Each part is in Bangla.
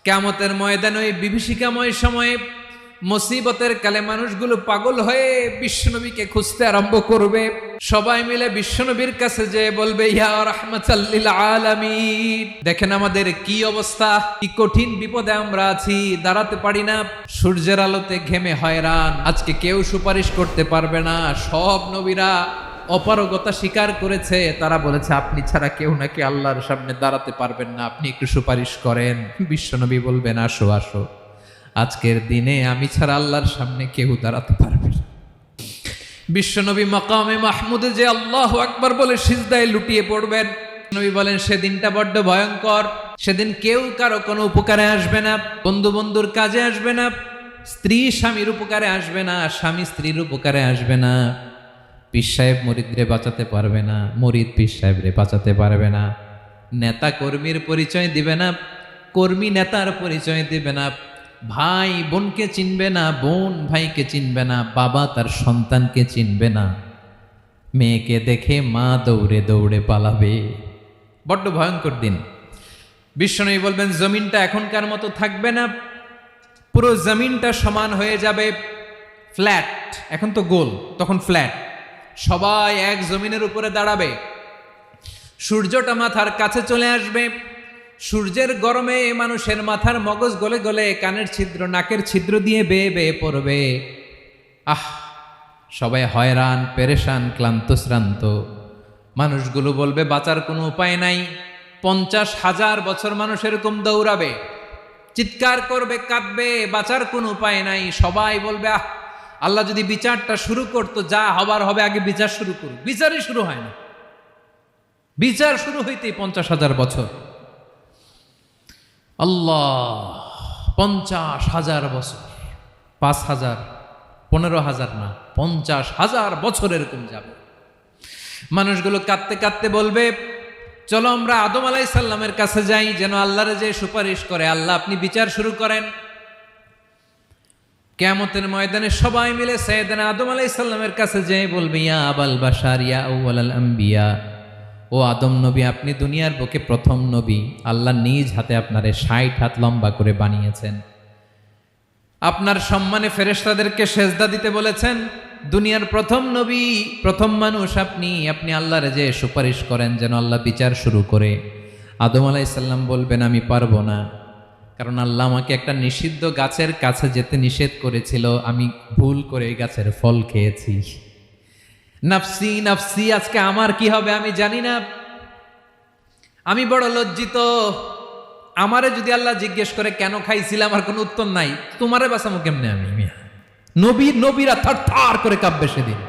কিয়ামতের ময়দানে ওই বিভীষিকাময় সময়ে মুসিবতের কালে মানুষগুলো পাগল হয়ে বিশ্বনবীকে খুঁজতে আরম্ভ করবে। সবাই মিলে বিশ্বনবীর কাছে যেয়ে বলবে, ইয়া রাহমাতাল লিল আলামিন, দেখেন আমাদের কি অবস্থা, কি কঠিন বিপদে আমরা আছি, দাঁড়াতে পারি না, সূর্যের আলোতে ঘেমে হয়রান, আজকে কেউ সুপারিশ করতে পারবে না। সব নবীরা অপারগতা স্বীকার করেছে, তারা বলেছে আপনি ছাড়া কেউ নাকি আল্লাহর সামনে দাঁড়াতে পারবেন না, আপনি একটু সুপারিশ করেন। বিশ্বনবী বলবেন, আসো আসো, আজকের দিনে আমি ছাড়া আল্লাহর সামনে কেউ দাঁড়াতে পারবে না। বিশ্বনবী মাকামে মাহমুদে যে আল্লাহু আকবার বলে সিজদায় লুটিয়ে পড়বেন। নবী বলেন সেদিনটা বড্ড ভয়ঙ্কর, সেদিন কেউ কারো কোনো উপকারে আসবে না, বন্ধু বন্ধুর কাজে আসবে না, স্ত্রী স্বামীর উপকারে আসবে না, স্বামী স্ত্রীর উপকারে আসবে না, পীর সাহেব মুরিদরে বাঁচাতে পারবে না, মুরিদ পীর সাহেবরে বাঁচাতে পারবে না, নেতা কর্মীর পরিচয় দিবে না, কর্মী নেতার পরিচয় দিবে না, ভাই বোনকে চিনবে না, বোন ভাইকে চিনবে না, বাবা তার সন্তানকে চিনবে না, মেয়েকে দেখে মা দৌড়ে দৌড়ে পালাবে। বড্ড ভয়ঙ্কর দিন। বিশ্বনবী বলবেন জমিনটা এখনকার মতো থাকবে না, পুরো জমিনটা সমান হয়ে যাবে, ফ্ল্যাট, এখন তো গোল, তখন ফ্ল্যাট, সবাই এক জমিনের উপরে দাঁড়াবে, সূর্যটা মাথার কাছে চলে আসবে, সূর্যের গরমে মানুষের মাথার মগজ গলে গলে কানের ছিদ্র নাকের ছিদ্র দিয়ে বেয়ে বেয়ে পড়বে। সবাই হয়রান, পেরেশান, ক্লান্ত শ্রান্ত। মানুষগুলো বলবে বাঁচার কোনো উপায় নাই। 50,000 বছর মানুষ এরকম দৌড়াবে, চিৎকার করবে, কাঁদবে, বাঁচার কোনো উপায় নাই। সবাই বলবে আল্লাহ যদি বিচারটা শুরু করতো, যা হবার হবে, আগে বিচার শুরু করুক। বিচারই শুরু হয় না, বিচার শুরু হইতেই 50,000 বছর। আল্লাহ, 50,000 বছর, 5,000, 15,000 না, 50,000 বছর এরকম যাবে। মানুষগুলো কাঁদতে কাঁদতে বলবে চলো আমরা আদম আলাইহিস সালামের কাছে যাই, যেন আল্লাহরে যে সুপারিশ করে, আল্লাহ আপনি বিচার শুরু করেন। কিয়ামতের ময়দানে সবাই মিলে সাইয়েদনা আদম আলাইহিস সালামের কাছে যেয়ে বলবে, ইয়া আবাল বাশার, ইয়া আউয়ালাল আম্বিয়া, ও আদম নবী, আপনি দুনিয়ার বুকে প্রথম নবী, আল্লাহ নিজ হাতে আপনারে 60 হাত লম্বা করে বানিয়েছেন, আপনার সম্মানে ফেরেশতাদেরকে সেজদা দিতে বলেছেন, দুনিয়ার প্রথম নবী, প্রথম মানুষ আপনি, আপনি আল্লাহরে যে সুপারিশ করেন যেন আল্লাহ বিচার শুরু করে। আদম আলাইহিস সালাম বলবেন আমি পারবো না, কারণ আল্লাহ আমাকে একটা নিষিদ্ধ গাছের কাছে যেতে নিষেধ করেছিল, আমি ভুল করে এই গাছের ফল খেয়েছি। নাফসি নাফসি, আজকে আমার কি হবে আমি জানি না, আমি বড় লজ্জিত। আমারে যদি আল্লাহ জিজ্ঞেস করে কেন খাইছিলাম, আমার কোনো উত্তর নাই, তোমারে বাঁচামো কেমনে আমি? নবীরা থার থার করে কাঁপবে সেদিন।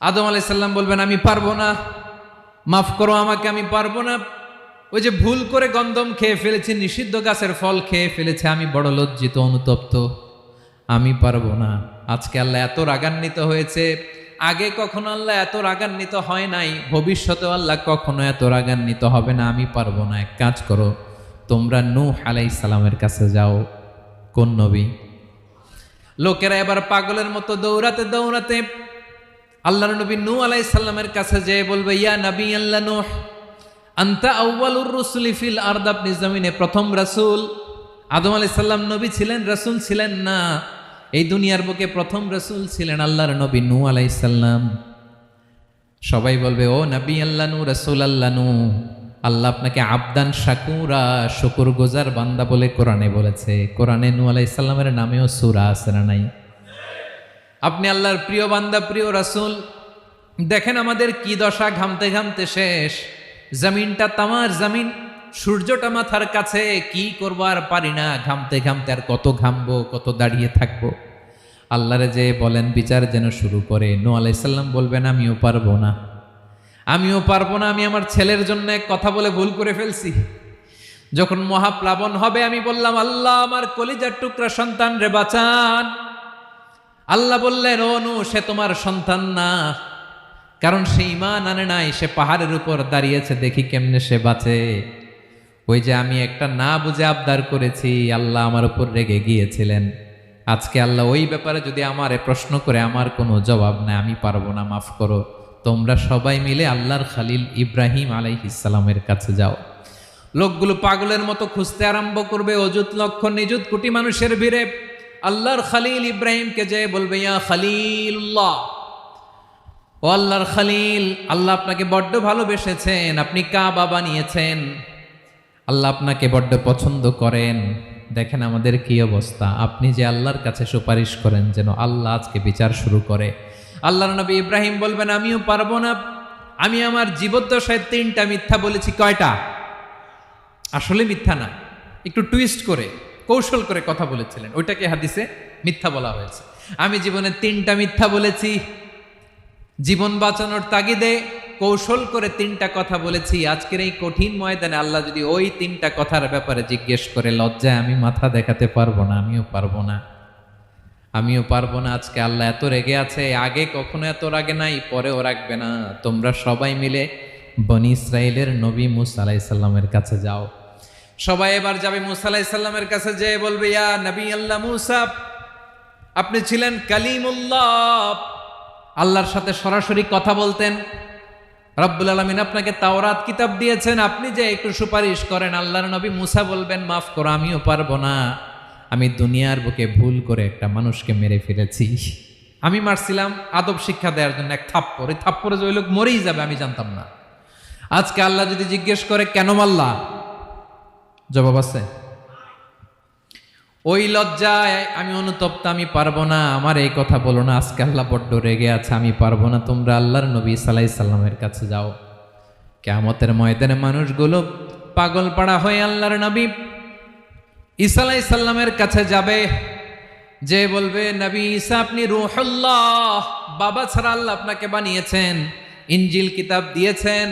আদম আলাইহিস সালাম বলবেন আমি পারবো না, মাফ করো আমাকে, আমি পারবো না, ওই যে ভুল করে গন্ধম খেয়ে ফেলেছি, নিষিদ্ধ গাছের ফল খেয়ে ফেলেছে, আমি বড় লজ্জিত, অনুতপ্ত, আমি পারবো না। আজকে আল্লাহ এত রাগান্বিত হয়েছে, আগে কখনো আল্লাহ এত রাগান্বিত হয় নাই, ভবিষ্যতেও আল্লাহ কখনো এত রাগান্বিত হবে না, আমি পারবো না। এক কাজ করো, তোমরা নূহ আলাইহিস সালামের কাছে যাও। কোন নবী? লোকেরা এবার পাগলের মতো দৌড়াতে দৌড়াতে আল্লাহর নবী নূহ আলাইহিস সালামের কাছে যেয়ে বলবে, ইয়া নবী আল্লাহ নূহ, আনতা আউয়ালুর রুসুলি ফিল আরদ, আপনি জমিনে প্রথম রাসূল। আদম আলাইহিস সালাম নবী ছিলেন, রাসূল ছিলেন না, এই দুনিয়ার বুকে প্রথম রাসূল ছিলেন আল্লাহর নবী নূহ আলাইহিস সালাম। সবাই বলবে ও নবী আল্লাহ নূহ, রাসূল আল্লাহ নূহ, আল্লাহ আপনাকে আবদান শাকুরা, শুকরগুজার বান্দা বলে কোরআনে বলেছে। কোরআনে নূহ আলাইহিস সালামের নামেও সূরা আছে না নাই? আপনি আল্লাহর প্রিয় বান্দা, প্রিয় রাসূল। দেখেন আমাদের কি দশা, ঘামতে ঘামতে শেষ, জমিনটা তামার জমিন, সূর্যটা মাথার কাছে, কি করবো আর পারি না, ঘামতে ঘামতে আর কত ঘামবো, কত দাঁড়িয়ে থাকবো। আল্লাহরে যে বলেন বিচার যেন শুরু করে। নূহ আলাইহিস সালাম বলবেন আমিও পারবো না, আমিও পারবো না, আমি আমার ছেলের জন্য এক কথা বলে ভুল করে ফেলছি। যখন মহাপ্লাবন হবে আমি বললাম আল্লাহ আমার কলিজার টুকরা সন্তান রে বাঁচান। আল্লাহ বললেন ও নূহ, সে তোমার সন্তান না, কারণ সে ঈমান আনে নাই, সে পাহাড়ের উপর দাঁড়িয়েছে, দেখি কেমনে সে বাঁচে। ওই যে আমি একটা না বুঝে আবদার করেছি, আল্লাহ আমার উপর রেগে গিয়েছিলেন। আজকে আল্লাহ ওই ব্যাপারে যদি আমারে প্রশ্ন করে, আমার কোনো জবাব নাই, আমি পারবো না, মাফ করো। তোমরা সবাই মিলে আল্লাহর খালিল ইব্রাহিম আলাইহিস সালামের কাছে যাও। লোকগুলো পাগলের মতো খুঁজতে আরম্ভ করবে অযুত লক্ষ নিযুত কোটি মানুষের ভিড়ে। আল্লাহর খালিল ইব্রাহিমকে যে বলবে, ইয়া খালিলুল্লাহ, ও আল্লাহর খালিল, আল্লাহ আপনাকে বড্ড ভালোবেসেছেন, আপনি কাবা বানিয়েছেন, আল্লাহ আপনাকে বড্ড পছন্দ করেন। দেখেন আমাদের কি অবস্থা। আপনি যে আল্লাহর কাছে সুপারিশ করেন যেন আল্লাহ আজকে বিচার শুরু করে। আল্লাহর নবী ইব্রাহিম বলবেন, আমিও পারবো না। আমি আমার জীবদ্দশায় 3টা মিথ্যা বলেছি। কয়টা? আসলে মিথ্যা না, একটু টুইস্ট করে কৌশল করে কথা বলেছিলেন, ওইটাকে হাদিসে মিথ্যা বলা হয়েছে। আমি জীবনে 3টা মিথ্যা বলেছি, জীবন বাঁচানোর তাগিদে কৌশল করে 3টা কথা বলেছি। আজকের এই কঠিন ময়দানে আল্লাহ যদি ওই 3টা কথার ব্যাপারে জিজ্ঞেস করে, লজ্জায় আমি মাথা দেখাতে পারবো না, আমিও পারবো না। আজকে আল্লাহ এত রেগে আছে, আগে কখনো এত রাগে নাই, পরেও রাখবে না। তোমরা সবাই মিলে বনি ইসরাইলের নবী মুসা আলাইহিস সালামের কাছে যাও। সবাই এবার যাবে মুসা আলাইহিস সালামের কাছে, যেয়ে বলবে, ইয়া নবী আল্লাহ মুসা, আপনি ছিলেন কালিমুল্লাহ, আল্লাহর সাথে সরাসরি কথা বলতেন। রব্বুল আলামিন আপনাকে তাওরাত কিতাব দিয়েছেন, আপনি যে একটু সুপারিশ করেন। আল্লাহর নবী মুসা বলবেন, মাফ করো, আমিও পারবো না। আমি দুনিয়ার বুকে ভুল করে একটা মানুষকে মেরে ফেলেছি। আমি মারছিলাম আদব শিক্ষা দেওয়ার জন্য এক থাপ্পড়, এই থাপ্পড়ে যে ওই লোক মরেই যাবে আমি জানতাম না। আজকে আল্লাহ যদি জিজ্ঞেস করে কেন মারলা, জবাব আছে? ওই লজ্জায় আমি অনুতপ্ত, আমি পারবো না, আমার এই কথা বলো না। আজকে আল্লাহ বড্ড রেগে আছে, আমি পারবো না। তোমরা আল্লাহর নবী ঈসা আলাইহিস সালামের কাছে যাও। কিয়ামতের ময়দানে মানুষগুলো পাগল পাড়া হয়ে আল্লাহর নবী ঈসা আলাইহিস সালামের কাছে যাবে, যে বলবে, নবী ঈসা আপনি রূহুল্লাহ, বাবা ছাড়া আল্লাহ আপনাকে বানিয়েছেন, ইনজিল কিতাব দিয়েছেন,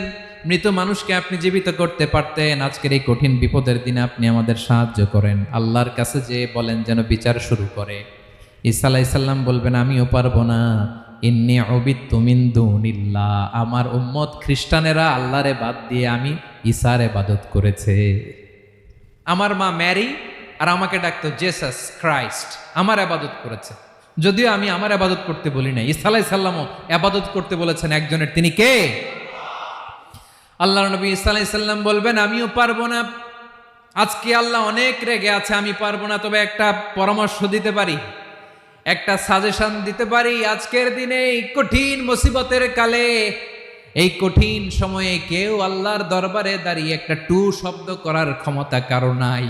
মৃত মানুষকে আপনি জীবিত করতে পারতেন। আজকের এই কঠিন বিপদের দিনে আপনি আমাদের সাহায্য করেন। আল্লাহর কাছে যে বলেন যেন বিচার শুরু করে। ঈসা আলাইহিস সালাম বলবেন, আমিও পারবো না। ইন্নী উবিদতু মিন দুনিল্লাহ, আমার উম্মত খ্রিস্টানেরা আল্লাহরে বাদ দিয়ে আমি ঈসার ইবাদত করেছে। আমার মা ম্যারি আর আমাকে ডাকতো জেসাস ক্রাইস্ট, আমার ইবাদত করেছে। যদিও আমি আমার ইবাদত করতে বলি না, ঈসা আলাইহিস সালামও ইবাদত করতে বলেছেন একজনের, তিনি কে? আল্লাহর নবী ঈসা আলাইহিস সালাম বলবেন, আমিও পারবো না। আজকে আল্লাহ অনেক রেগে আছে, আমি পারবো না। তবে একটা পরামর্শ দিতে পারি, একটা সাজেশন দিতে পারি। আজকের দিনে এই কঠিন মুসিবতের কালে, এই কঠিন সময়ে কেউ আল্লাহর দরবারে দাঁড়িয়ে একটা টু শব্দ করার ক্ষমতা কারো নাই,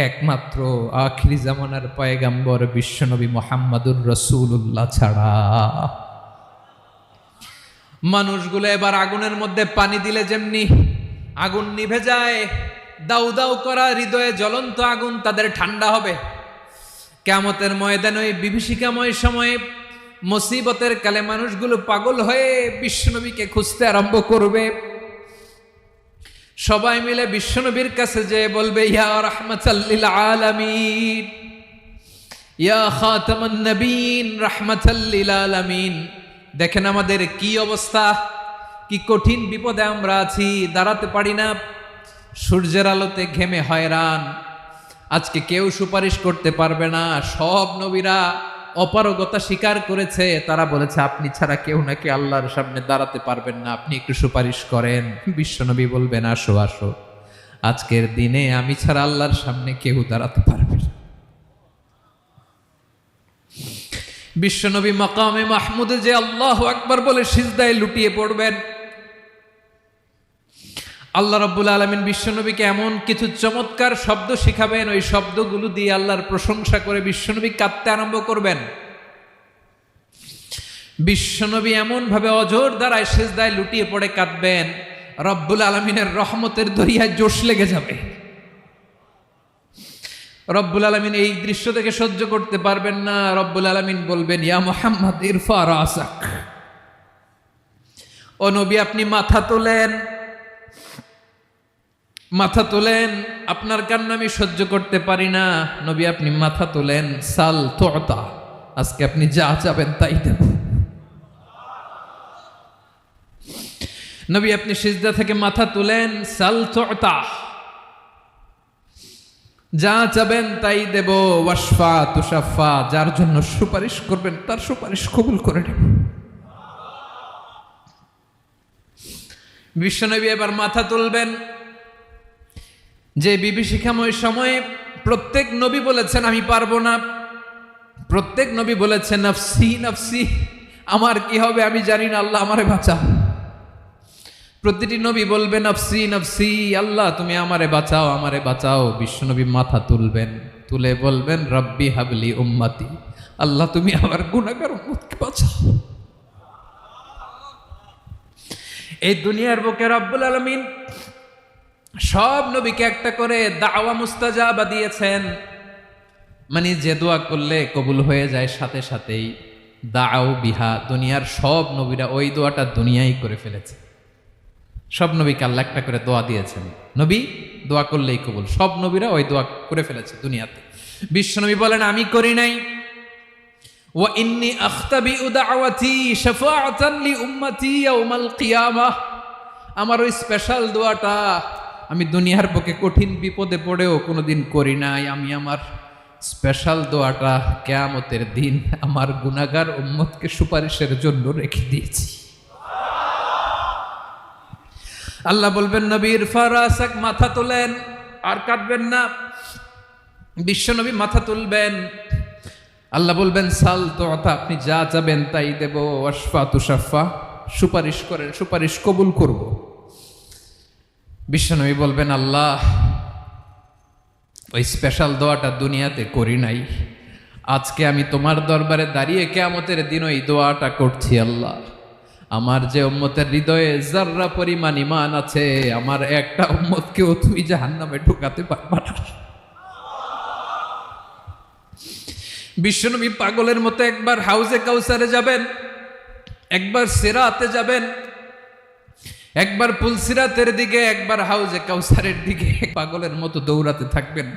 একমাত্র আখিরি জামানার পয়গাম্বর বিশ্বনবী মুহাম্মাদুর রাসূলুল্লাহ ছাড়া। মানুষগুলো এবার আগুনের মধ্যে পানি দিলে যেমনি আগুন নিভে যায়, দাউ দাউ করা হৃদয়ে জ্বলন্ত আগুন তাদের ঠান্ডা হবে। কিয়ামতের ময়দানে ওই বিভীষিকাময় সময়ে, মুসিবতের কালে মানুষগুলো পাগল হয়ে বিশ্বনবীকে খুঁজতে আরম্ভ করবে। সবাই মিলে বিশ্বনবীর কাছে যেয়ে বলবে, ইয়া রাহমাতাল লিল আলামিন, ইয়া খাতামান নবীন, রাহমাতাল লিল আলামিন। দেখেন আমাদের কি অবস্থা, কি কঠিন বিপদে আমরা আছি, দাঁড়াতে পারি না, সূর্যের আলোতে ঘেমে হয়রান। আজকে কেউ সুপারিশ করতে পারবে না। সব নবীরা অপারগতা স্বীকার করেছে, তারা বলেছে আপনি ছাড়া কেউ নাকি আল্লাহর সামনে দাঁড়াতে পারবেন না, আপনি একটু সুপারিশ করেন। বিশ্বনবী বলবেন, আসো আসো, আজকের দিনে আমি ছাড়া আল্লাহর সামনে কেউ দাঁড়াতে পারবে না। বিশ্বনবী মাকামে মাহমুদে যে আল্লাহু আকবার বলে সিজদায় লুটিয়ে পড়বেন। আল্লাহ রাব্বুল আলামিন বিশ্বনবীকে এমন কিছু চমৎকার শব্দ শিখাবেন, ওই শব্দগুলো দিয়ে আল্লাহর প্রশংসা করে বিশ্বনবী কাঁদতে আরম্ভ করবেন। বিশ্বনবী এমন ভাবে অজর দ্বারায় সিজদায় লুটিয়ে পড়ে কাঁদবেন, রব্বুল আলামিনের রহমতের দরিয়ায় জোশ লেগে যাবে। রব্বুল আলামিন এই দৃশ্য থেকে সহ্য করতে পারবেন না। রব্বুল আলামিন বলবেন, ইয়া মুহাম্মদ ইরফা রাসাক, ও নবী আপনি মাথা তোলেন, মাথা তোলেন, আপনার কান্না আমি সহ্য করতে পারি না। নবী আপনি মাথা তোলেন, সাল তুতা, আজকে আপনি যা চাবেন তাই দেব। নবী আপনি সিজদা থেকে মাথা তুলেন, সাল তুতা, যা চাবেন তাই দেব। ওয়াশফা তুশাফা, যার জন্য সুপারিশ করবেন তার সুপারিশ কবুল করে নেব। বিশ্বনবী এবার মাথা তুলবেন, যে বিভীষিকাময় সময়ে প্রত্যেক নবী বলেছেন আমি পারবো না, প্রত্যেক নবী বলেছেন নফসি নফসি, আমার কি হবে আমি জানি না, আল্লাহ আমারে বাঁচাও। প্রতিটি নবী বলবে নফসি নফসি, আল্লাহ তুমি আমারে বাঁচাও আমারে বাঁচাও। বিশ্বনবী মাথা তুলবেন, তুলে বলবেন রব্বি হাবলি উম্মতি, আল্লাহ তুমি আমার গুনাহগার উম্মতকে বাঁচাও। এই দুনিয়ার বুকে রব্বুল আলামিন সব নবীকে একটা করে দাওয়া মুস্তাজাবা দিয়েছেন, মানে যে দোয়া করলে কবুল হয়ে যায় সাথে সাথেই। দাও বিহা, দুনিয়ার সব নবীরা ওই দোয়াটা দুনিয়ায় করে ফেলেছে। সব নবীকে আল্লাহ একটা করে দোয়া দিয়েছেন, নবী দোয়া করলেই কবুল। সব নবীরা ওই দোয়া করে ফেলেছে দুনিয়াতে। বিশ্বনবী বলেন আমি করি নাই। ওয়া ইন্নী আখতাবিউ দাওয়াতি শাফাআতান লি উম্মতি ইয়াউমাল কিয়ামাহ, আমার ওই স্পেশাল দোয়াটা আমি দুনিয়ার বুকে কঠিন বিপদে পড়েও কোনোদিন করি নাই। আমি আমার স্পেশাল দোয়াটা কিয়ামতের দিন আমার গুনাহগার উম্মতকে সুপারিশের জন্য রেখে দিয়েছি। আল্লাহ বলবেন নবীর ফারাসাক, মাথা তোলেন, আর কাটবেন না। বিশ্বনবী মাথা তুলবেন, আল্লাহ বলবেন সাল তোতা, আপনি যা চাবেন তাই দেব। ওয়াশফা তুশাফা, সুপারিশ করেন, সুপারিশ কবুল করব। বিশ্বনবী বলবেন আল্লাহ ওই স্পেশাল দোয়াটা দুনিয়াতে করি নাই, আজকে আমি তোমার দরবারে দাঁড়িয়ে কিয়ামতের দিন ওই দোয়াটা করছি। আল্লাহ আমার যে উম্মতের হৃদয়ে যাররা পরিমাণ ঈমান আছে, আমার একটা উম্মতকেও তুমি জাহান্নামে ঢোকাতে পারবা না। বিশ্বনবী পাগলের মতো একবার হাউজে কাউসারে যাবেন, একবার সিরাতে যাবেন, একবার পুলসিরাতের দিকে, একবার হাউজে কাউসারের দিকে, পাগলের মতো দৌড়াতে থাকবেন,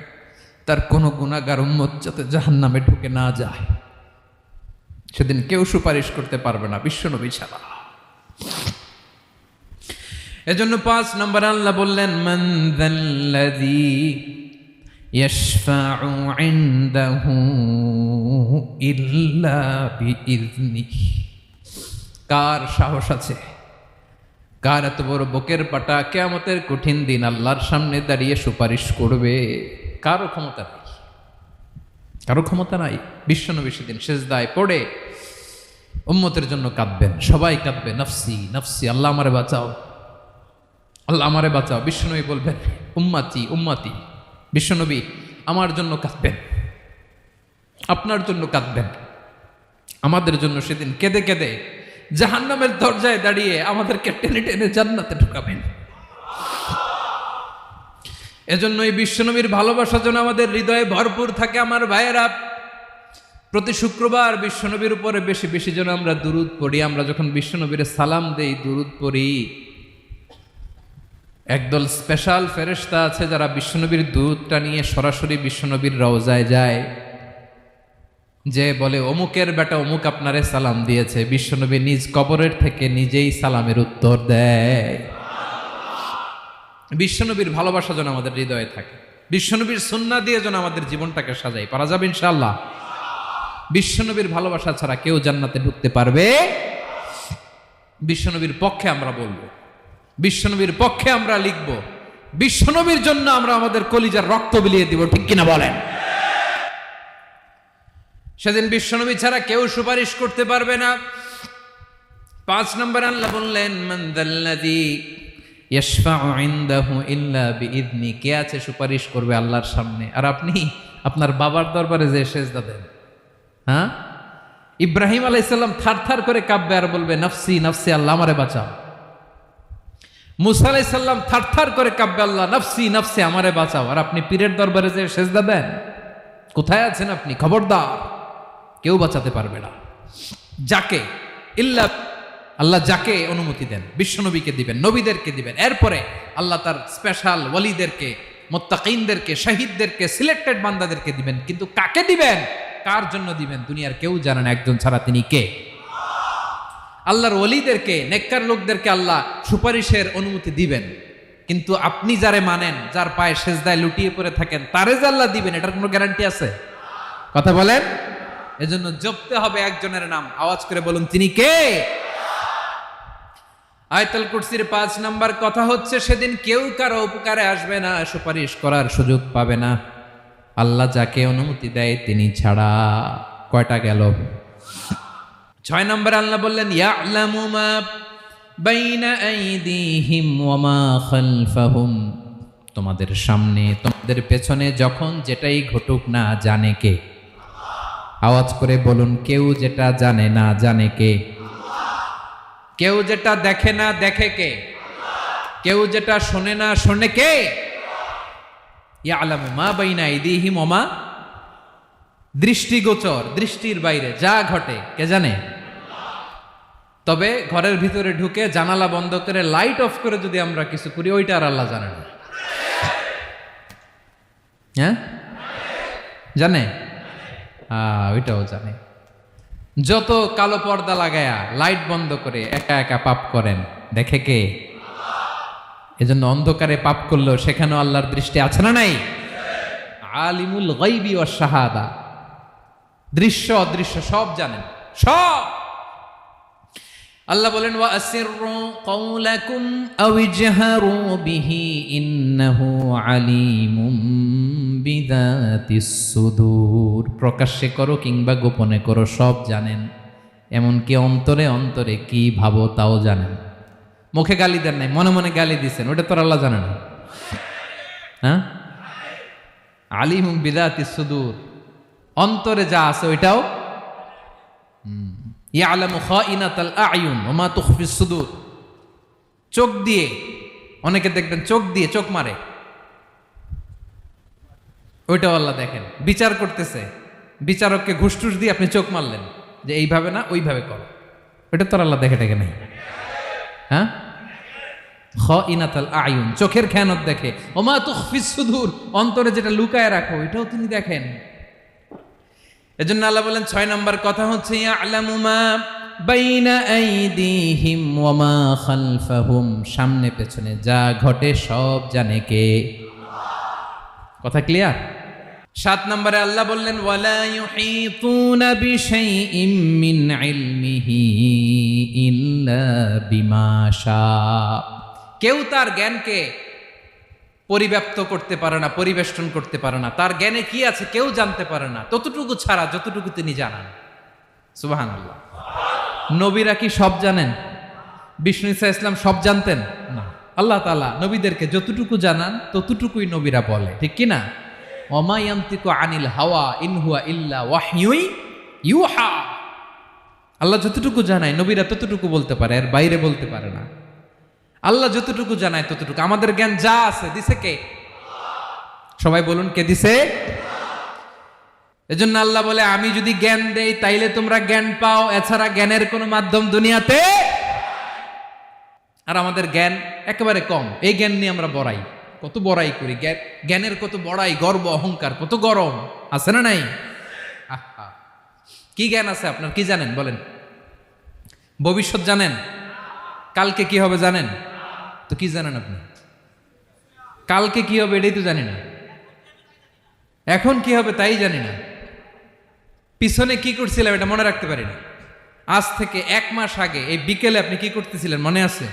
তার কোনো গুনাহগার উম্মত যাতে জাহান্নামে ঢুকে না যায়। সেদিন কেউ সুপারিশ করতে পারবে না বিশ্বনবী ছাড়া। এজন্য 5 নম্বর আল্লাহ বললেন মান যাল্লাযী ইয়াশফাউ ইনদাহু ইল্লা বিইযনিহি, কার সাহস আছে, কার এত বড় বুকের পাটা কিয়ামতের কঠিন দিন আল্লাহর সামনে দাঁড়িয়ে সুপারিশ করবে? কারো ক্ষমতা নাই, কারো ক্ষমতা নাই। বিশ্বনবী সেদিন সিজদায় পড়ে উম্মতের জন্য কাঁদবেন, সবাই কাঁদবে নফসি নফসি, আল্লাহ আমারে বাঁচাও আল্লাহ আমারে বাঁচাও। বিশ্বনবী বলবেন উম্মতি উম্মতি, বিশ্বনবী আমার জন্য কাঁদবেন, আপনার জন্য কাঁদবেন, আমাদের জন্য সেদিন কেঁদে কেঁদে জাহান্নামের দরজায় দাঁড়িয়ে আমাদেরকে টেনে টেনে জান্নাতে ঢুকাবেন। এজন্য এই বিশ্বনবীর ভালোবাসা যেন আমাদের হৃদয়ে ভরপুর থাকে। আমার ভাইয়েরা, প্রতি শুক্রবার বিশ্বনবীর উপরে বেশি বেশি যেন আমরা দুরূদ পড়ি। আমরা যখন বিশ্বনবীর সালাম দেই, দুরূদ পড়ি, একদল স্পেশাল ফেরেশতা আছে যারা বিশ্বনবীর দুধটা নিয়ে সরাসরি বিশ্বনবীর রওজায় যায়, যে বলে অমুকের বেটা অমুক আপনারে সালাম দিয়েছে। বিশ্বনবী নিজ কবরের থেকে নিজেই সালামের উত্তর দেয়। বিশ্বনবীর ভালোবাসা যেন আমাদের হৃদয়ে থাকে, বিশ্বনবীর সুন্নাহ দিয়ে যেন আমাদের জীবনটাকে সাজাই। পারা যাবে ইনশাআল্লাহ। বিশ্বনবীর ভালোবাসা ছাড়া কেউ জান্নাতে ঢুকতে পারবে? বিশ্বনবীর পক্ষে আমরা বলবো, বিশ্বনবীর পক্ষে আমরা লিখব, বিশ্বনবীর জন্য আমরা আমাদের কলিজার রক্ত বিলিয়ে দিব, ঠিক কিনা বলেন? সেদিন বিশ্বনবী ছাড়া কেউ সুপারিশ করতে পারবে না। 5 নম্বর আল্লাহ বললেন মান যাল্লাযী ইয়াশফাউ ইনদাহু ইল্লা বিইযনি, কে আছে সুপারিশ করবে আল্লাহর সামনে আর আপনি আপনার বাবার দরবারে যে সেজদা দেন? হ্যাঁ, ইব্রাহিম আলাইহিস সালাম থারথার করে কাঁপবে আর বলবে নফসি নফসি, আল্লাহ আমারে বাঁচাও। মুসা আলাইহিস সালাম থারথার করে কাঁপবে, আল্লাহ নফসি নফসি, আমারে বাঁচাও। আর আপনি পীরের দরবারে যে সেজদা দেন? কোথায় আছেন আপনি? খবরদার, কেউ বাঁচাতে পারবে না। যাকে ইল্লা, আল্লাহ যাকে অনুমতি দেন বিশ্বনবীকে দিবেন, নবীদেরকে দিবেন, এরপরে আল্লাহ তার স্পেশাল ওয়ালিদেরকে, মুত্তাকিনদেরকে, শহীদদেরকে, সিলেক্টেড বান্দাদেরকে দিবেন। কিন্তু কাকে দিবেন, কার জন্য দিবেন দুনিয়ার কেউ জানে না, একজন ছাড়া, তিনি কে? আল্লাহর ওয়ালিদেরকে, নেককার লোকদেরকে আল্লাহ সুপারিশের অনুমতি দিবেন। কিন্তু আপনি যারে মানেন, যার পায়ে সেজদায় লুটিয়ে পড়ে থাকেন, তারে যে আল্লাহ দিবেন, এটার কোনো গ্যারান্টি আছে? কথা বলেন। এজন্য জপতে হবে একজনের নাম, আওয়াজ করে বলুন তিনি কে? আয়াতুল কুরসির 5 নাম্বার কথা হচ্ছে সেদিন কেউ কারো উপকারে আসবে না, সুপারিশ করার সুযোগ পাবে না, আল্লাহ যাকে অনুমতি দেয় তিনি ছাড়া। কয়টা গেল? 6 নম্বরে আল্লাহ বললেন ইয়ালামু মা বাইনা আইদিহিম ওয়া মা খালফাহুম, তোমাদের সামনে তোমাদের পেছনে যখন যেটাই ঘটুক না জানে কে? আওয়াজ করে বলুন, কেউ যেটা জানে না জানে কে? কেউ যেটা দেখে না দেখে কে? কেউ যেটা শোনে না শোনে কে? ইয়ালামু মা বাইনা আইদিহিম ওয়া মা, দৃষ্টিগোচর, দৃষ্টির বাইরে যা ঘটে কে জানে? তবে ঘরের ভিতরে ঢুকে জানালা বন্ধ করে লাইট অফ করে যদি আমরা কিছু করি ওইটা আর আল্লাহ জানে না। হ্যাঁ জানে, ওইটাও জানে। যত কালো পর্দা লাগায়া লাইট বন্ধ করে একা একা পাপ করেন দেখে কে? এজন্য অন্ধকারে পাপ করলেও সেখানেও আল্লাহর দৃষ্টি আছে না নাই? আলিমুল গায়বি ওয়াশ শাহাদা, দৃশ্য অদৃশ্য সব জানেন, সব। আল্লাহ বলেন ওয়া আসিররু কাওলাকুম আও ইজহারু বিহি ইন্নাহু আলিমুম বিযাতিস সুদূর, প্রকাশ্যে করো কিংবা গোপনে করো সব জানেন, এমনকি অন্তরে অন্তরে কি ভাবো তাও জানেন। মুখে গালি দেন নাই, মনে মনে গালি দিছেন, ওটা তো আল্লাহ জানে না? হ্যাঁ, আলিমুম বিযাতিস সুদূর, অন্তরে যা আছে ওইটাও। ইয়ালামু খাইনাতাল আয়ুন ওয়া মা তুখফিস সুদূর, চোখ দিয়ে, অনেকে দেখবেন চোখ দিয়ে চোখ মারে, ওইটাও আল্লাহ দেখেন। বিচার করতেছে, বিচারককে ঘুষ টুস দিয়ে আপনি চোখ মারলেন যে এইভাবে না ওইভাবে করো, ওইটা তো আল্লাহ দেখে টেকে নাই? হ্যাঁ, খাইনাতাল আয়ুন, চোখের খেয়ানত দেখে। ওয়া মা তুখফিস সুদূর, অন্তরে যেটা লুকায় রাখো ওইটাও তিনি দেখেন। এজন্য আল্লাহ বলেন 6 নম্বর কথা হচ্ছে ইয়ালামু মা বাইনা আইদিহিম ওয়া মা খালফাহুম, সামনে পেছনে যা ঘটে সব জানে কে? কথা ক্লিয়ার? 7 নম্বরে আল্লাহ বললেন ওয়ালা ইউহিতুনা বিশাইইম মিন ইলমিহি ইল্লা বিমা শা, কেউ তার জ্ঞানকে পরিব্যাপ্ত করতে পারে না, পরিবেষ্টন করতে পারে না, তার জ্ঞানে কি আছে কেউ জানতে পারে না ততটুকু ছাড়া যতটুকু তিনি জানান। সুবহানাল্লাহ। নবীরা কি সব জানেন? বিষ্ণু ঈসা ইসলাম সব জানতেন না। আল্লাহ তাআলা নবীদেরকে যতটুকু জানান ততটুকুই নবীরা বলে, ঠিক কি না? ওয়া মা ইয়ানতিকু আনিল হাওয়া ইন হুয়া ইল্লা ওয়াহয়ুন ইউহা, আল্লাহ যতটুকু জানায় নবীরা ততটুকু বলতে পারে, এর বাইরে বলতে পারে না। আল্লাহ যতটুকু জানায় ততটুকু। আমাদের জ্ঞান যা আছে দিছে কে? সবাই বলুন, কে দিছে? এজন্য আল্লাহ বলে আমি যদি জ্ঞান দেই তাইলে তোমরা জ্ঞান পাও, এছাড়া জ্ঞানের কোনো মাধ্যম দুনিয়াতে। আর আমাদের জ্ঞান একেবারে কম, এই জ্ঞান নিয়ে আমরা বড়াই, কত বড়াই করি, জ্ঞানের কত বড়াই, গর্ব অহংকার, কত গরম আছে না নাই? কি জ্ঞান আছে আপনার? কি জানেন বলেন? ভবিষ্যৎ জানেন? কালকে কি হবে জানেন? তো কি জানেন আপনি? কালকে কি হবে এটাই তো জানি না, এখন কি হবে তাই জানি না, পিছনে কি করছিলাম এটা মনে রাখতে পারি না। আজ থেকে 1 মাস আগে এই বিকেলে আপনি কি করতেছিলেন মনে আছে?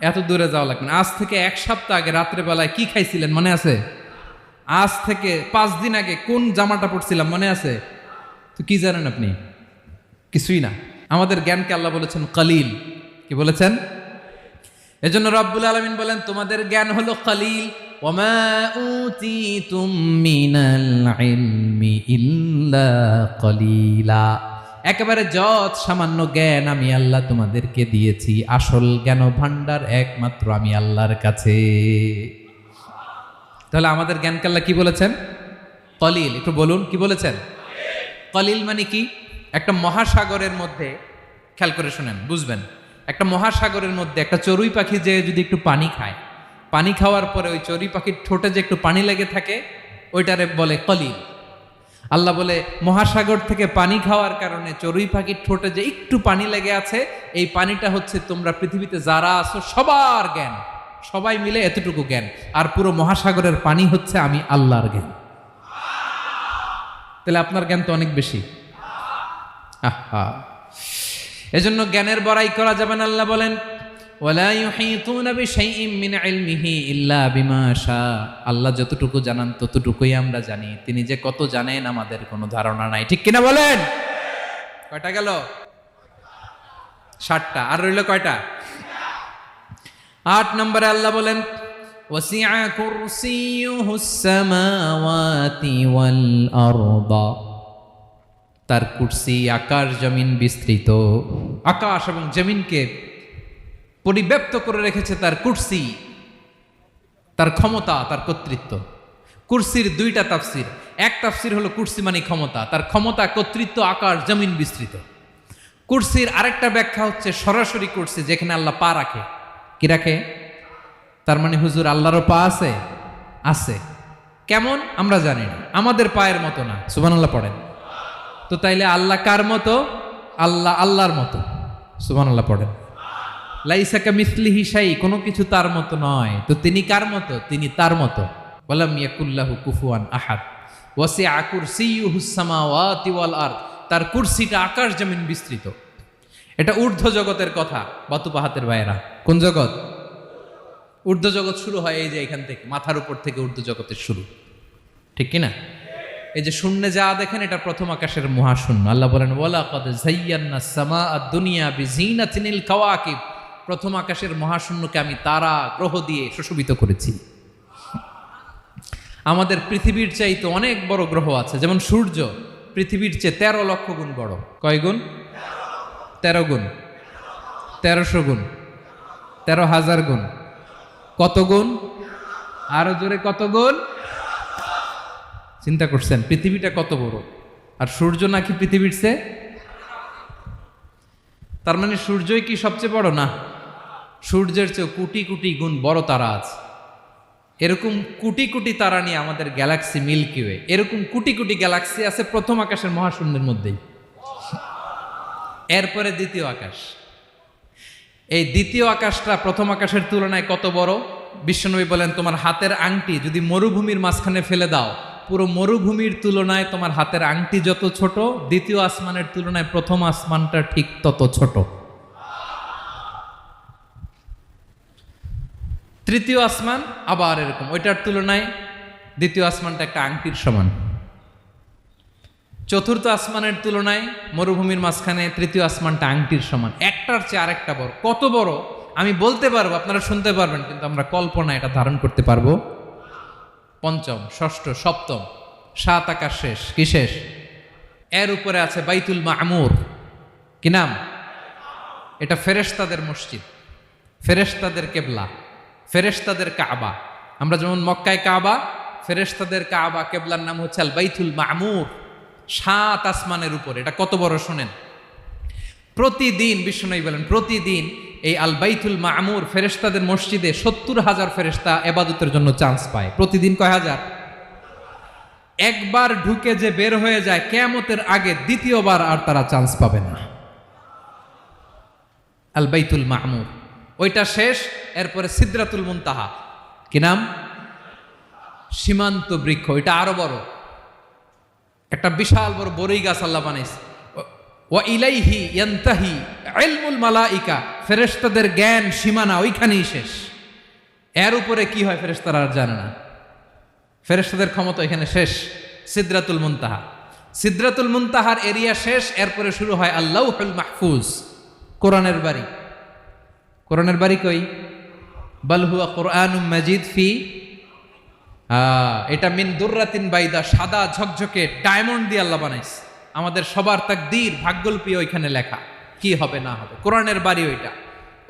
এত দূরে যাওয়া লাগবে না। আজ থেকে 1 সপ্তাহ আগে রাত্রে বেলায় কি খাইছিলেন মনে আছে? আজ থেকে 5 দিন আগে কোন জামাটা পরছিলাম মনে আছে? তো কি জানেন আপনি? কিছুই না। আমাদের জ্ঞানকে আল্লাহ বলেছেন কলিল। কি বলেছেন? এজন্য রব্বুল আলামিন বলেন তোমাদের জ্ঞান হলো কলিল। ওয়ামা উতিতুম মিনাল ইলমি ইল্লা কলিলা, একেবারে যত সামান্য জ্ঞান আমি আল্লাহ তোমাদেরকে দিয়েছি, আসল জ্ঞান ভান্ডার একমাত্র আমি আল্লাহর কাছে। তাহলে আমাদের জ্ঞানকে আল্লাহ কি বলেছেন? কলিল। একটু বলুন কি বলেছেন? কলিল মানে কি? একটা মহাসাগরের মধ্যে, খেয়াল করে শুনেন বুঝবেন, একটা মহাসাগরের মধ্যে একটা চড়ুই পাখি যে যদি একটু পানি খায়, পানি খাওয়ার পরে ওই চড়ুই পাখির ঠোঁটে যে একটু পানি লেগে থাকে ওইটারে বলে কলিল। আল্লাহ বলে মহাসাগর থেকে পানি খাওয়ার কারণে চড়ুই পাখির ঠোঁটে যে একটু পানি লেগে আছে, এই পানিটা হচ্ছে তোমরা পৃথিবীতে যারা আছো সবার জ্ঞান, সবাই মিলে এতটুকু জ্ঞান, আর পুরো মহাসাগরের পানি হচ্ছে আমি আল্লাহর জ্ঞান। তাহলে আপনার জ্ঞান তো অনেক বেশি। এজন্য জ্ঞানের বড়াই করা যাবে না। আল্লাহ বলেন ওয়ালা ইউহিতুনা বিশাইইম মিন ইলমিহি ইল্লা বিমা শা। আল্লাহ যতটুকু জানান ততটুকুই আমরা জানি, তিনি যে কত জানেন আমাদের কোনো ধারণা নাই। ঠিক কিনা বলেন? কয়টা গেল? 7টা। আর রইল কয়টা? 8 নম্বরে আল্লাহ বলেন ওয়াসিআ কুরসিয়ুহুস সামাওয়াতি ওয়াল আরদা। তার কুরসি আকাশ জমিন বিস্তৃত। আকাশ এবং জমিনকে পরিব্যাপ্ত করে রেখেছে তার কুরসি, তার ক্ষমতা, তার কর্তৃত্ব। কুরসির 2টা তাফসির। এক তাফসির হলো কুরসি মানে ক্ষমতা, তার ক্ষমতা, কর্তৃত্ব, আকাশ জমিন বিস্তৃত। কুরসির আরেকটা ব্যাখ্যা হচ্ছে সরাসরি কুরসি, যেখানে আল্লাহ পা রাখে। কি রাখে? তার মানে হুজুর আল্লাহরও পা আছে? আছে। কেমন আমরা জানি না, আমাদের পায়ের মতো না। সুবহানাল্লাহ পড়েন তো। তাইলে আল্লাহ কার মতো? আল্লাহ আল্লাহর মতো। সুবহানাল্লাহ পড়েন। লাইসা কামিসলিহি শাই, কোনো কিছু তার মতো নয়। তো তিনি কার মতো? তিনি তার মতো। ওয়ালাম ইয়াকুল্লাহু কুফুয়ান আহাদ। ওয়াসিআ কুরসিয়ুহুস সামাওয়াতি ওয়াল আরদ। তার কুরসিটা আকাশ জমিন বিস্তৃত। এটা ঊর্ধ্ব জগতের কথা। বাতুপাহাতের ভাইয়েরা, কোন জগৎ? ঊর্ধ্ব জগৎ শুরু হয় এই যে এখান থেকে, মাথার উপর থেকে ঊর্ধ্ব জগতের শুরু। ঠিক কিনা? এই যে শূন্যে যা দেখেন এটা প্রথম আকাশের মহাশূন্য। আল্লাহ বলেন ওয়ালাকাদ যায়্যানাস সামাআদ দুনিয়া বিজিনাতিনিল কাওয়াকিব। প্রথম আকাশের মহাশূন্যকে আমি তারা গ্রহ দিয়ে সুশোভিত করেছি। আমাদের পৃথিবীর চাইতে অনেক বড় গ্রহ আছে, যেমন সূর্য পৃথিবীর চেয়ে 13 লক্ষ গুণ বড়। কয় গুণ? 13 গুণ, 1300 গুণ, 13,000 গুণ। কত গুণ? আরো জোরে কত গুণ? চিন্তা করছেন পৃথিবীটা কত বড়, আর সূর্য নাকি পৃথিবীর চেয়ে? তার মানে সূর্যই কি সবচেয়ে বড়? না, সূর্যের চেয়ে কোটি কোটি গুণ বড় তারা আছে। এরকম কোটি কোটি তারা নিয়ে আমাদের গ্যালাক্সি মিল্কি ওয়ে। এরকম কোটি কোটি গ্যালাক্সি আছে প্রথম আকাশের মহাশূন্যের মধ্যেই। এরপরে দ্বিতীয় আকাশ। এই দ্বিতীয় আকাশটা প্রথম আকাশের তুলনায় কত বড়? বিশ্বনবী বলেন তোমার হাতের আংটি যদি মরুভূমির মাঝখানে ফেলে দাও, পুরো মরুভূমির তুলনায় তোমার হাতের আংটি যত ছোট, দ্বিতীয় আসমানের তুলনায় প্রথম আসমানটা ঠিক তত ছোট। তৃতীয় আসমান আবার এরকম, ওইটার তুলনায় দ্বিতীয় আসমানটা একটা আংটির সমান। চতুর্থ আসমানের তুলনায় মরুভূমির মাঝখানে তৃতীয় আসমানটা আংটির সমান। একটার চেয়ে আরেকটা বড়। কত বড় আমি বলতে পারবো, আপনারা শুনতে পারবেন, কিন্তু আমরা কল্পনা এটা ধারণ করতে পারবো। পঞ্চম, ষষ্ঠ, সপ্তম, 7 আকাশ শেষ। কি শেষ? এর উপরে আছে বাইতুল মামুর। কি নাম? এটা ফেরেশতাদের মসজিদ, ফেরেশতাদের কেবলা, ফেরেশতাদের কাবা। আমরা যেমন মক্কায় কাবা, ফেরেশতাদের কাবা কেবলার নাম হচ্ছে আল বাইতুল মামুর। 7 আসমানের উপরে। এটা কত বড় শোনেন। প্রতিদিন বিশ্বনবী বলেন প্রতিদিন এই আল বাইতুল মামুর ফেরেশতাদের মসজিদে 70,000 ফেরেশতা ইবাদতের জন্য চান্স পায়। প্রতিদিন কয় হাজার? একবার ঢুকে যে বের হয়ে যায় কিয়ামতের আগে দ্বিতীয়বার আর তারা চান্স পাবে না। আল বাইতুল মামুর ওইটা শেষ। এরপরে সিদরাতুল মুনতাহা। কি নাম? সীমান্ত বৃক্ষ। ওইটা আরো বড়, একটা বিশাল বড় বড়ই গাছ আল্লাহ বানাইছে। ওয়া ইলাইহি ইয়ানতাহি ইলমুল মালাইকা। ফেরেশতাদের জ্ঞান সীমানা ওইখানেই শেষ। এর উপরে কি হয় ফেরেশতারা আর জানে না। ফেরেশতাদের ক্ষমতা এখানে শেষ। সিদরাতুল মুনতাহা। সিদরাতুল মুনতাহার এরিয়া শেষ। এরপরে শুরু হয় আল্লাহুল মাহফুজ, কোরআনের বাড়ি। কোরআনের বাড়ি কই? বাল হুয়া কুরআনুম মাজিদ ফি, এটা মিন দুররাতিন বাইদা, সাদা ঝকঝকে ডায়মন্ড দিয়ে আল্লাহ বানাইছে। আমাদের সবার তাকদীর, ভাগ্যলিপি ওইখানে লেখা, কি হবে না হবে। কোরআনের বাড়ি ওইটা।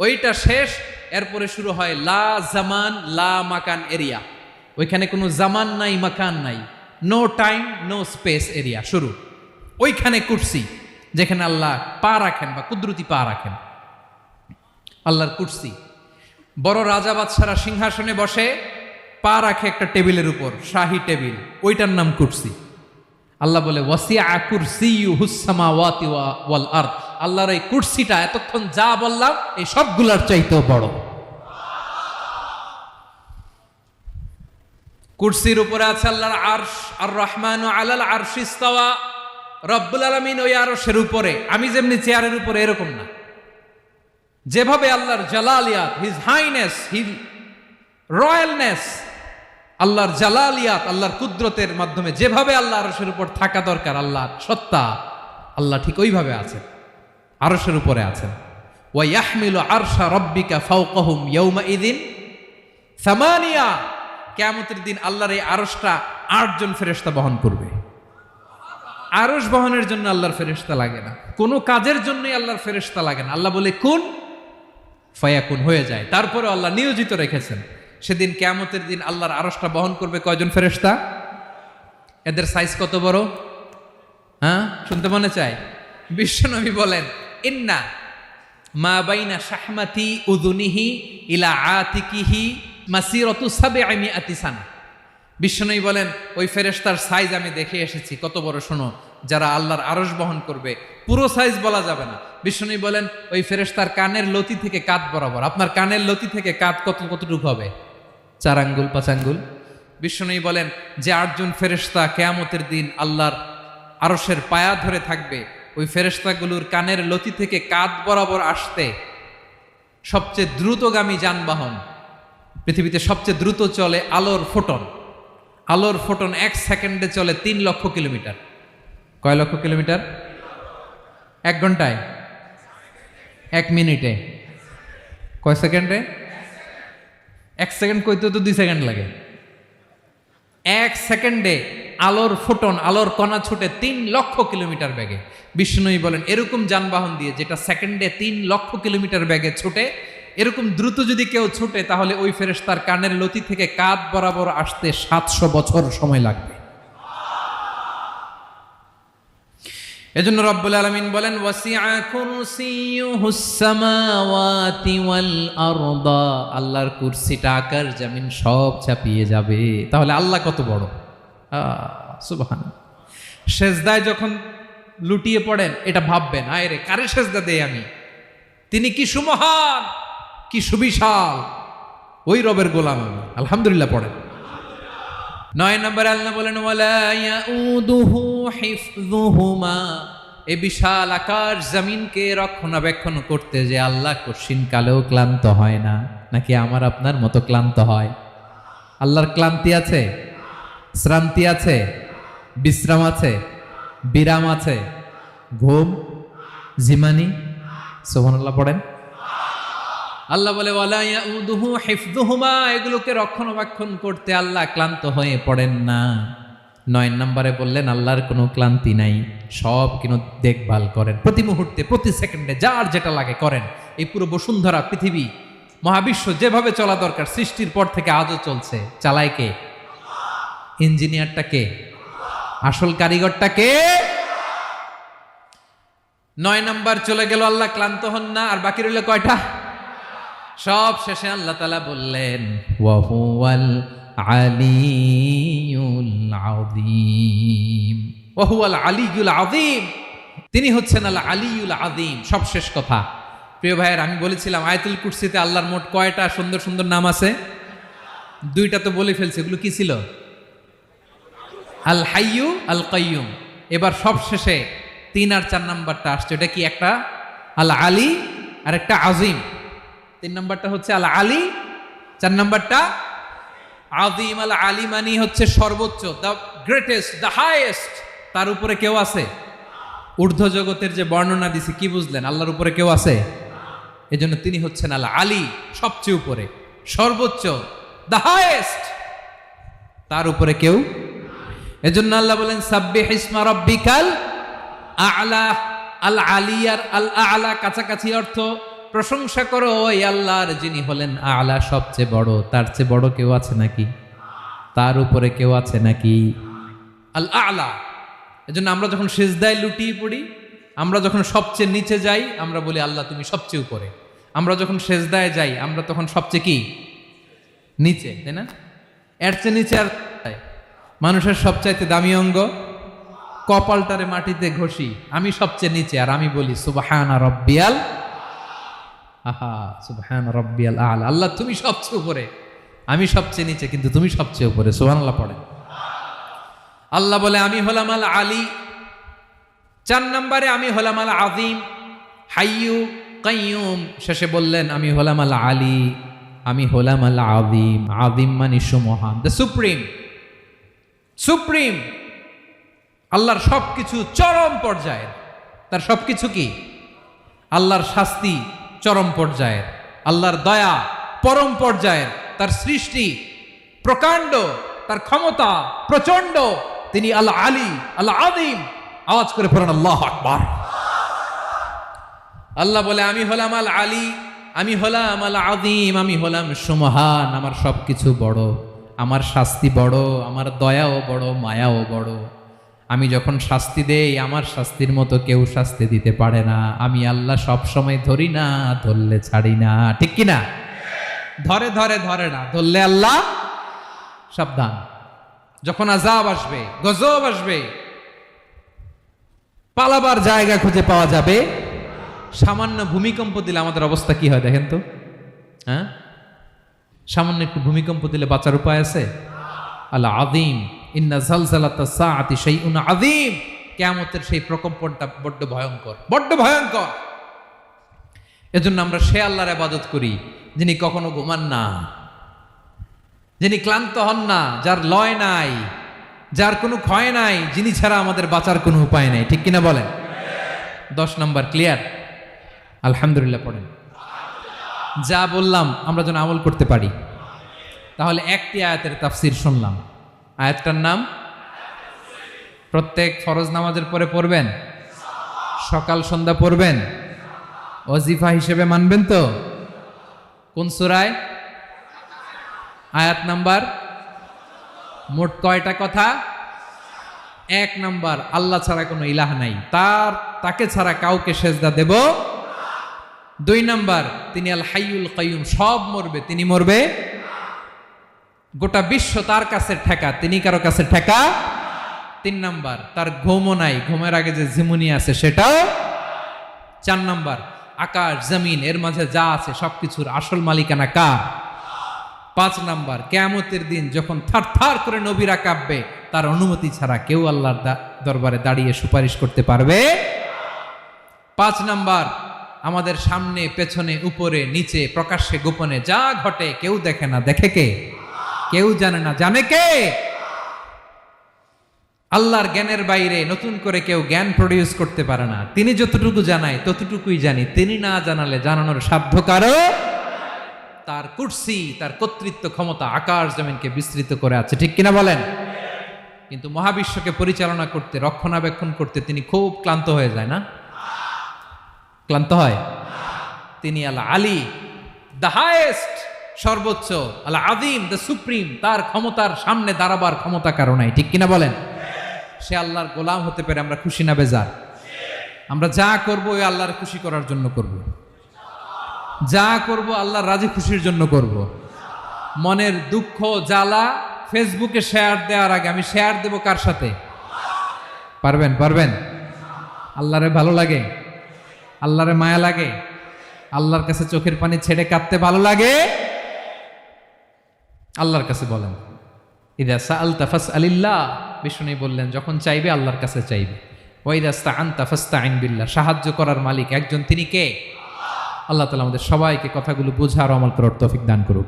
ওইটা শেষ। এরপরে শুরু হয় লা জামান লা মাকান এরিয়া। ওইখানে কোনো জামান নাই, মাকান নাই, no time no space area শুরু। ওইখানে কুরসি, যেখানে আল্লাহ পা রাখেন বা কুদরতি পা রাখেন। আল্লাহর কুরসি। বড় রাজা বাদশারা সিংহাসনে বসে পা রাখে একটা টেবিলের উপর, শাহী টেবিল, ওইটার নাম কুরসি। আল্লাহ বলে ওয়াসিআ কুরসিয়ুহুস সামাওয়াতি ওয়াল আরদ। আল্লাহর এই কুরসিটা এতক্ষণ যা বললাম এই সবগুলোর চাইতেও বড়। কুরসির উপরে আছে আল্লাহর আরশ। আর রহমানু আলাল আরশি ইস্তাওয়া। রব্বুল আলামিন ওই আরশের উপরে। আমি যেমনি চেয়ারের উপরে এরকম না। যেভাবে আল্লাহর জালালিয়াত, হিজ হাইনেস, হিজ রয়্যালনেস, আল্লাহর জালালিয়াত, আল্লাহর কুদরতের মাধ্যমে যেভাবে আল্লাহ আরশের উপর থাকা দরকার, আল্লাহর সত্তা, আল্লাহ ঠিক ওইভাবে আছেন, আরশের উপরে আছেন। ওয়া ইয়াহমিলু আরশা রাব্বিকা ফাওকাহুম ইয়াউমাইযিন সামানিয়া, কিয়ামতের দিন আল্লাহর এই আরশটা 8 জন ফেরেশতা বহন করবে। আরশ বহনের জন্য আল্লাহর ফেরেশতা লাগে না, কোনো কাজের জন্যই আল্লাহর ফেরেশতা লাগে না। আল্লাহ বলে কুন ফায়াকুন, হয়ে যায়। তারপরে আল্লাহ নিয়োজিত রেখেছেন। সেদিন কিয়ামতের দিন আল্লাহর আরশটা বহন করবে কয়জন ফেরেশতা? এদের সাইজ কত বড়? হ্যাঁ, শুনতে মনে চায়? বিশ্বনবী বলেন, ইন্না মা বাইনা শাহমাতি উযুনিহি ইলা আতিকিহি মাসিরাতু 700 সানা। বিশ্বনবী বলেন, ওই ফেরেশতার সাইজ আমি দেখে এসেছি কত বড়, শোনো। যারা আল্লাহর আরশ বহন করবে, পুরো সাইজ বলা যাবে না। বিশ্বনবী বলেন, ওই ফেরেশতার কানের লতি থেকে কাঁধ বরাবর। আপনার কানের লতি থেকে কাঁধ কতটুকু হবে? 4 আঙ্গুল 5 আঙ্গুল। বিশ্বনবী বলেন যে 8 জন ফেরেশতা কিয়ামতের দিন আল্লাহর আরশের পায়া ধরে থাকবে, ওই ফেরেশতাগুলোর কানের লতি থেকে কাঁধ বরাবর আসতে সবচেয়ে দ্রুতগামী যানবাহন, পৃথিবীতে সবচেয়ে দ্রুত চলে আলোর ফোটন। আলোর ফোটন 1 সেকেন্ডে চলে 3 লক্ষ কিলোমিটার। কয় লক্ষ কিলোমিটার? 1 ঘন্টায়? 1 মিনিটে? কয় সেকেন্ডে? 1 সেকেন্ড কইতে তো 2 সেকেন্ড লাগে। 1 সেকেন্ডে আলোর ফোটন, আলোর কণা ছুটে 3 লক্ষ কিলোমিটার বেগে। বিষ্ণুই বলেন, এরকম যানবাহন দিয়ে যেটা সেকেন্ডে 3 লক্ষ কিলোমিটার বেগে ছুটে, এরকম দ্রুত যদি কেউ ছুটে, তাহলে ওই ফেরেশতার কানের লতি থেকে কাঁধ বরাবর আসতে 700 বছর সময় লাগবে। এজন্য রব্বুল আলামিন বলেন, ওয়াসিআ কুরসিয়ুহুস সামাওয়াতি ওয়াল আরদা, আল্লাহর কুরসিটা আকাশ জমিন সব চাপিয়ে যাবে। তাহলে আল্লাহ কত বড়! সুবহানাল্লাহ। সেজদায় যখন লুটিয়ে পড়েন, এটা ভাববেন, আয় রে, কারে সেজদা দেই আমি? তিনি কি সুমহান, কি সুবিশাল, ওই রবের গোলাম আমি। আলহামদুলিল্লাহ পড়েন। 9 নম্বরে আল্লাহ বলেন, ওয়ালা ইয়াউদুহু হিফযুহুমা, এই বিশাল আকাশ জমিনকে রক্ষণাবেক্ষণ করতে যে আল্লাহ কঠিন কালেও ক্লান্ত হয় না। নাকি আমার আপনার মতো ক্লান্ত হয়? আল্লাহর ক্লান্তি আছে? শ্রান্তি আছে? বিশ্রাম আছে? বিরাম আছে? ঘুম, জিমানি? সুবহানাল্লাহ পড়েন। আল্লাহ বলে, ওয়ালা ইয়াউদুহু হিফযুহুমা, এগুলোকে রক্ষণাবেক্ষণ করতে আল্লাহ ক্লান্ত হয়ে পড়েন না। 9 নম্বরে বললেন, আল্লাহর কোনো ক্লান্তি নাই, সব কিন্তু দেখভাল করেন, প্রতি মুহূর্তে প্রতি সেকেন্ডে যার যেটা লাগে করেন। এই পুরো বসুন্ধরা, পৃথিবী, মহাবিশ্ব যেভাবে চলা দরকার সৃষ্টির পর থেকে আজও চলছে। চালায় কে? ইঞ্জিনিয়ারটা কে? আসল কারিগরটা কে? 9 নাম্বার চলে গেল, আল্লাহ ক্লান্ত হন না। আর বাকি রইল কয়টা? সব শেষে আল্লাহ তাআলা বললেন, ওয়া হুয়াল আলিয়ুল আযীম, ওয়া হুয়াল আলিয়ুল আযীম, তিনি হচ্ছেন আল আলিয়ুল আযীম। সব শেষ কথা। প্রিয় ভাইয়ের, আমি বলেছিলাম আয়াতুল কুরসিতে আল্লাহর মোট কয়টা সুন্দর সুন্দর নাম আছে? 2টা তো বলে ফেলছে। এগুলো কি ছিল? আল হাইয়ু, আল কাইয়ুম। এবার সব শেষে 3 আর 4 নাম্বারটা আসছে। এটা কি? একটা আল আলী আর একটা আযীম। 3 নাম্বারটা হচ্ছে আল আলী, 4 নাম্বারটা আযীম। আল আলী মানে হচ্ছে সর্বোচ্চ, দ্য গ্রেটেস্ট, দ্য হাইয়েস্ট। তার উপরে কেউ আছে? ঊর্ধ্ব জগতের যে বর্ণনা দিছি, কি বুঝলেন? আল্লাহর উপরে কেউ আছে? এজন্য তিনি হচ্ছেন আল আলী, সবচেয়ে উপরে, সর্বোচ্চ, দ্য হাইয়েস্ট। তার উপরে কেউ। এজন্য আল্লাহ বলেন, সাব্বিহ ইসমা রাব্বিকাল আ'লা। আল আলিয়ার আল আ'লা কাছাকাছি অর্থ, প্রশংসা করো ওই আল্লাহর যিনি হলেন আ'লা, সবচেয়ে বড়। তার চেয়ে বড় কেউ আছে নাকি? তার উপরে কেউ আছে নাকি? আল আ'লা। এজন্য আমরা যখন সিজদায় লুটিয়ে পড়ি, আমরা যখন সবচেয়ে নিচে যাই, আমরা বলি আল্লাহ তুমি সবচেয়ে উপরে। আমরা যখন সিজদায় যাই, আমরা তখন সবচেয়ে কি? নিচে, তাই না? এর চেয়ে নিচে আর মানুষের সবচাইতে দামি অঙ্গ কপালটারে মাটিতে ঘষি, আমি সবচেয়ে নিচে, আর আমি বলি সুবহানা রাব্বিয়াল, আহা সুবহানা রাব্বিয়াল আ'লা। আল্লাহ তুমি সবচেয়ে উপরে, আমি সবচেয়ে নিচে, কিন্তু তুমি সবচেয়ে উপরে। সুবহানাল্লাহ পড়ে। আল্লাহ বলে, আমি হলাম আল আলী। 4 নম্বরে আমি হলাম আল আযীম, হাইয়ু, কাইয়ুম, শেষে বললেন আমি হলাম আল আলী, আমি হলাম আল আযীম। আযীম মানে সুমহান, দ্য সুপ্রিম। সুপ্রিম আল্লাহর সবকিছু চরম পর্যায়ের। তার সবকিছু কি? আল্লাহর শাস্তি চরম পর্যায়ের, আল্লাহর দয়া পরম পর্যায়ের, তার সৃষ্টি প্রকাণ্ড, তার ক্ষমতা প্রচন্ড। তিনি আল আলী আল আযীম। আওয়াজ করে পড়েন আল্লাহু আকবার। আল্লাহ বলে আমি হলাম আল আলী, আমি হলাম আল আযীম, আমি হলাম সুমহান। আমার সবকিছু বড়, আমার শাস্তি বড়, আমার দয়াও বড়, মায়াও বড়। আমি যখন শাস্তি দেই, আমার শাস্তির মতো কেউ শাস্তি দিতে পারে না। আমি আল্লাহ সব সময় ধরি না, ধরলে ছাড়ি না। ঠিক কি না? ধরে ধরে ধরে না, ধরলে আল্লাহ সাবধান। যখন আযাব আসবে, গজব আসবে, পালাবার জায়গা খুঁজে পাওয়া যাবে। সামান্য ভূমিকম্প দিলে আমাদের অবস্থা কি হয় দেখেন তো? হ্যাঁ, সামান্য একটু ভূমিকম্প দিলে বাঁচার উপায় আছে? আল আযীম, ইন্না জালজালাতাস সাআতি শাইউন আযীম। কিয়ামতের সেই প্রকম্পনটা বড্ড ভয়ঙ্কর, বড্ড ভয়ঙ্কর। এজন্য আমরা সে আল্লাহর ইবাদত করি যিনি কখনো ঘুমান না, যিনি ক্লান্ত হন না, যার লয় নাই, যার কোনো ক্ষয় নাই, যিনি ছাড়া আমাদের বাঁচার কোনো উপায় নাই। ঠিক কিনা বলেন? 10 নম্বর ক্লিয়ার? আলহামদুলিল্লাহ পড়েন। যা বললাম আমরা যেন আমল করতে পারি। তাহলে একটি আয়াতের তাফসীর শুনলাম। আয়াতটার নাম প্রত্যেক ফরজ নামাজের পরে পড়বেন, সকাল সন্ধ্যা পড়বেন, ওয়াজিফা হিসেবে মানবেন তো? কোন সূরায়? আয়াত নাম্বার? মোট কয়টা কথা? 1 নাম্বার, আল্লাহ ছাড়া কোনো ইলাহ নাই, তাকে ছাড়া কাউকে সেজদা দেব। 2 নাম্বার, তিনি আল হাইয়ুল কাইয়ুম, সব মরবে, তিনি মরবে। গোটা বিশ্ব তার কাছে ঠেকা, তিনি কারো কাছে ঠেকা। 3 নাম্বার, তার ঘুমও নাই, ঘুমের আগে যে ঝিমুনি আছে সেটাও। 4 নাম্বার, আকাশ জমিন এর মাঝে যা আছে সবকিছুর আসল মালিকানা কার? 5 নাম্বার, কিয়ামতের দিন যখন থার থার করে নবীরা কাঁপবে, তার অনুমতি ছাড়া কেউ আল্লাহর দরবারে দাঁড়িয়ে সুপারিশ করতে পারবে। 5 নাম্বার, আমাদের সামনে পেছনে উপরে নিচে প্রকাশ্যে গোপনে যা ঘটে কেউ দেখে না, দেখে কে? কেউ জানে না, জানে কে? আল্লাহর জ্ঞানের বাইরে নতুন করে কেউ জ্ঞান প্রডিউস করতে পারে না। তিনি যতটুকু জানায় ততটুকুই জানি, তিনি না জানালে জানানোর সাধ্য কারো। তার কুরসি, তার কর্তৃত্ব ক্ষমতা আকাশ জমিনকে বিস্তৃত করে আছে। ঠিক কিনা বলেন? কিন্তু মহাবিশ্বকে পরিচালনা করতে, রক্ষণাবেক্ষণ করতে তিনি খুব ক্লান্ত হয়ে যায় না? ক্লান্ত হয়? তিনি আল আলী, দ্য হাইয়েস্ট, সর্বোচ্চ, আল আযীম, দ্য সুপ্রিম। তার ক্ষমতার সামনে দাঁড়াবার ক্ষমতা কারো নাই। ঠিক কিনা বলেন? সে আল্লাহর গোলাম হতে পেরে আমরা খুশি না বেজার? আমরা যা করব ওই আল্লাহর খুশি করার জন্য করব, যা করব আল্লাহর রাজি খুশির জন্য করব। মনের দুঃখ জ্বালা ফেসবুকে শেয়ার দেওয়ার আগে আমি শেয়ার দেব কার সাথে? পারবেন? পারবেন? আল্লাহরে ভালো লাগে, আল্লাহরে মায়া লাগে, আল্লাহর কাছে চোখের পানি ছেড়ে কাঁদতে ভালো লাগে। আল্লাহর কাছে বলেন, ইদা সাআলতা ফাসআলিল্লাহ। বিষ্ণু বললেন যখন চাইবে আল্লাহর কাছে চাইবে। ওয়া ইদা ইসতাআনতা ফাসতাইন বিল্লাহ। সাহায্য করার মালিক একজন, তিনি কে? আল্লাহ তাআলা আমাদের সবাইকে কথাগুলো বোঝার আমল করার তৌফিক দান করুক।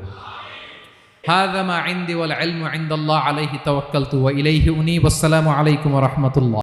হাযা মা ইনদি ওয়াল ইলমু ইনদাল্লাহ আলাইহি তাওয়াক্কালতু ওয়া ইলাইহি উনীব। আসসালামু আলাইকুম ওয়া রাহমাতুল্লাহ।